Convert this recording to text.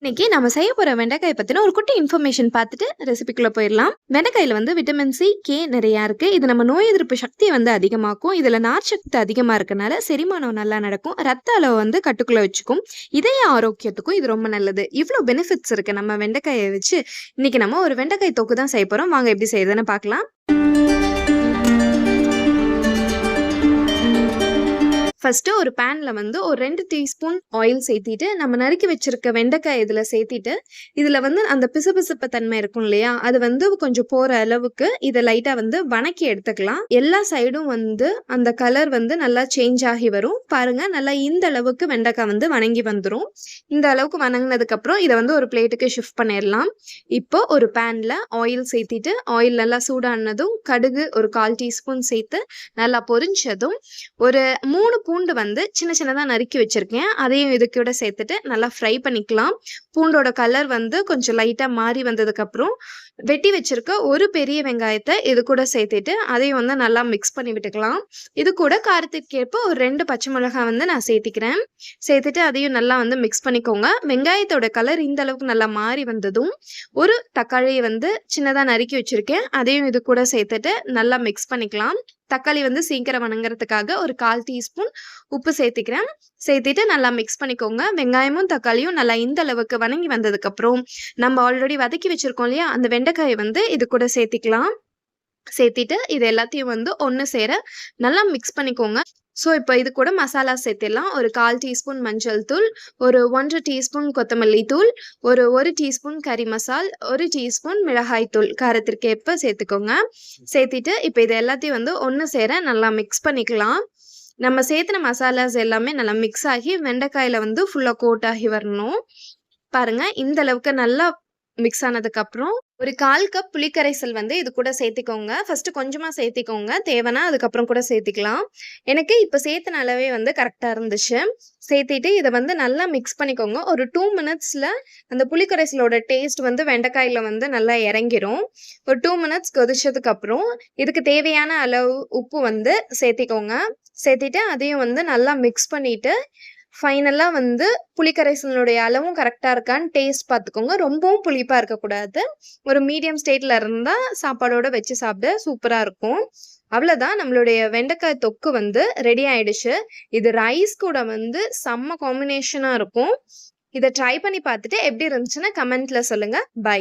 இன்னைக்கு நம்ம செய்ய போற வெண்டைக்காய் பத்தின ஒரு குட்டி இன்ஃபர்மேஷன் பார்த்துட்டு ரெசிபிக்குள்ள போயிடலாம். வெண்டைக்காயில வந்து விட்டமின் சி, கே நிறைய இருக்கு. இது நம்ம நோய் எதிர்ப்பு சக்தியை வந்து அதிகமாக்கும். இதுல நார்ச்சத்து அதிகமா இருக்கனால செரிமானம் நல்லா நடக்கும். ரத்த அளவு வந்து கட்டுக்குள்ள வச்சுக்கும். இதய ஆரோக்கியத்துக்கும் இது ரொம்ப நல்லது. இவ்வளோ பெனிஃபிட்ஸ் இருக்கு நம்ம வெண்டைக்காயை வச்சு. இன்னைக்கு நம்ம ஒரு வெண்டைக்காய் தொக்கு தான் செய்ய போறோம். வாங்க எப்படி செய்யுதுன்னு பார்க்கலாம். ஃபர்ஸ்ட்டு ஒரு பேன்ல வந்து ஒரு 2 டீஸ்பூன் ஆயில் சேர்த்திட்டு, நம்ம நறுக்கி வச்சிருக்க வெண்டைக்காய் இதில சேர்த்திட்டு, இதில வந்து அந்த பிசுபிசுப்பு தன்மை இருக்கும் இல்லையா? அது வந்து கொஞ்சம் போற அளவுக்கு இத லைட்டா வந்து வணக்கி எடுத்துக்கலாம். எல்லா சைடும் வந்து அந்த கலர் வந்து நல்லா சேஞ்ச் ஆகி வரும். பாருங்க, நல்லா இந்த அளவுக்கு வெண்டைக்காய் வந்து வணங்கி வந்துரும். இந்த அளவுக்கு வணங்குனதுக்கப்புறம் இத வந்து ஒரு பிளேட்டுக்கு ஷிஃப்ட் பண்ணிரலாம். இப்போ ஒரு பேன்ல ஆயில் சேர்த்திட்டு, ஆயில் நல்லா சூடானதும் கடுகு ஒரு 1/4 டீஸ்பூன் சேர்த்து நல்லா பொரிஞ்சதும், ஒரு 3 பூண்டு வந்து சின்ன சின்னதா நறுக்கி வச்சிருக்கேன். அதையும் இது கூட சேர்த்துட்டு நல்லா ஃப்ரை பண்ணிக்கலாம். பூண்டோட கலர் வந்து கொஞ்சம் லைட்டா மாறி வந்ததுக்கப்புறம் வெட்டி வச்சிருக்க ஒரு பெரிய வெங்காயத்தை இது கூட சேர்த்துட்டு அதையும் வந்து நல்லா மிக்ஸ் பண்ணி விட்டுக்கலாம். இது கூட காரத்திற்கேற்ப ஒரு 2 பச்சை மிளகாய் வந்து நான் சேர்த்திக்கிறேன். சேர்த்துட்டு அதையும் நல்லா வந்து மிக்ஸ் பண்ணிக்கோங்க. வெங்காயத்தோட கலர் இந்த அளவுக்கு நல்லா மாறி வந்ததும் ஒரு தக்காளியை வந்து சின்னதா நறுக்கி வச்சிருக்கேன். அதையும் இது கூட சேர்த்துட்டு நல்லா மிக்ஸ் பண்ணிக்கலாம். தக்காளி வந்து சீக்கிரம் வணங்குறதுக்காக ஒரு 1/4 டீஸ்பூன் உப்பு சேர்த்துக்கிறேன். சேர்த்துட்டு நல்லா மிக்ஸ் பண்ணிக்கோங்க. வெங்காயமும் தக்காளியும் நல்லா இந்த அளவுக்கு வணங்கி வந்ததுக்கப்புறம் நம்ம ஆல்ரெடி வதக்கி வச்சிருக்கோம் இல்லையா? அந்த வெண்டைக்காயை வந்து இது கூட சேர்த்திக்கலாம். சேர்த்திட்டு இது எல்லாத்தையும் வந்து ஒன்று சேர நல்லா மிக்ஸ் பண்ணிக்கோங்க. ஸோ இப்போ இது கூட மசாலா சேர்த்திடலாம். ஒரு 1/4 டீஸ்பூன் மஞ்சள் தூள், ஒரு 1 டீஸ்பூன் கொத்தமல்லி தூள், ஒரு டீஸ்பூன் கறி மசால், 1 டீஸ்பூன் மிளகாய் தூள் காரத்திற்கேற்ப சேர்த்துக்கோங்க. சேர்த்திட்டு இப்போ இது எல்லாத்தையும் வந்து ஒன்று சேர நல்லா மிக்ஸ் பண்ணிக்கலாம். நம்ம சேர்த்துன மசாலாஸ் எல்லாமே நல்லா மிக்ஸ் ஆகி வெண்டைக்காயில வந்து ஃபுல்லாக கோட் ஆகி வரணும். பாருங்க, இந்த அளவுக்கு நல்லா மிக்ஸ் ஆனதுக்கப்புறம் ஒரு 1/4 கப் புளிக்கரைசல் வந்து இது கூட சேர்த்திக்கோங்க. ஃபர்ஸ்ட்டு கொஞ்சமா சேர்த்திக்கோங்க. தேவைன்னா அதுக்கப்புறம் கூட சேர்த்திக்கலாம். எனக்கு இப்போ சேர்த்துன அளவே வந்து கரெக்டாக இருந்துச்சு. சேர்த்திட்டு இதை வந்து நல்லா மிக்ஸ் பண்ணிக்கோங்க. ஒரு 2 மினிட்ஸில் அந்த புளிக்கரைசலோட டேஸ்ட் வந்து வெண்டைக்காயில வந்து நல்லா இறங்கிரும். ஒரு 2 மினிட்ஸ் கொதிச்சதுக்கப்புறம் இதுக்கு தேவையான அளவு உப்பு வந்து சேர்த்திக்கோங்க. சேர்த்திட்டு அதையும் வந்து நல்லா மிக்ஸ் பண்ணிட்டு ஃபைனலா வந்து புளிக்கரைசலினுடைய அளவும் கரெக்டா இருக்கான்னு டேஸ்ட் பார்த்துக்கோங்க. ரொம்பவும் புளிப்பா இருக்கக்கூடாது. ஒரு மீடியம் ஸ்டேட்ல இருந்தா சாப்பாடோட வச்சு சாப்பிட சூப்பரா இருக்கும். அவ்வளோதான், நம்மளுடைய வெண்டைக்காய் தொக்கு வந்து ரெடி ஆயிடுச்சு. இது ரைஸ் கூட வந்து செம்ம காம்பினேஷனா இருக்கும். இதை ட்ரை பண்ணி பார்த்துட்டு எப்படி இருந்துச்சுன்னு கமெண்ட்ல சொல்லுங்க. பை.